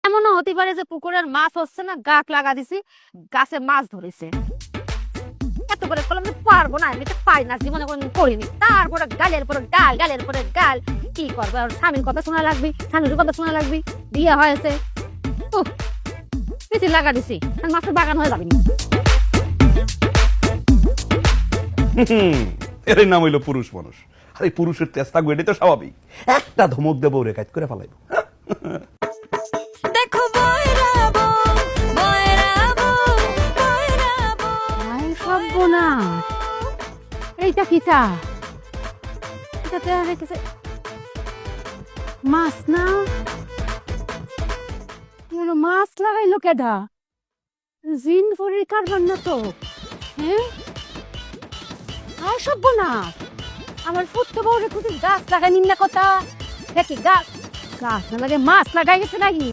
এমনও হতে পারে যে পুকুরের মাছ হচ্ছে না, গাছ লাগা দিছি, গাছে মাছ ধরেছে। এত করে করলাম যে পারবো না, আমি তো পারি না, জীবনে কোনদিন করিনি। তারপরে গালের পরে গাল, গালের পরে গাল, কি করবো? আর স্বামীর কথা শোনা লাগবে, স্বামীর কথা শোনা লাগবে, বিয়ে হয়েছে, কিছু লাগা দিছি, আর মাছের বাগান হয়ে যাবে। এর নাম হইলো পুরুষ মানুষ। আর এই পুরুষের তেজ থাকবে, এটাই তো স্বাভাবিক। একটা ধমক দেবো রে কাজ করে ফেলাইবো। দেখো বয়রাবো বয়রাবো বয়রাবো আই সব না, এইটা কিটা? এটাতে আর কিছু মাছ না, মাছ লাগাইলো কেডা? জিন ফরির কারবার না তো? হ্যাঁ, আই সব না, আমার ফুটতে বউরে খুঁজে গাছ লাগাই নিন না কথা। দেখি গাছ গাছ না লাগে মাছ লাগাই গেছে নাকি?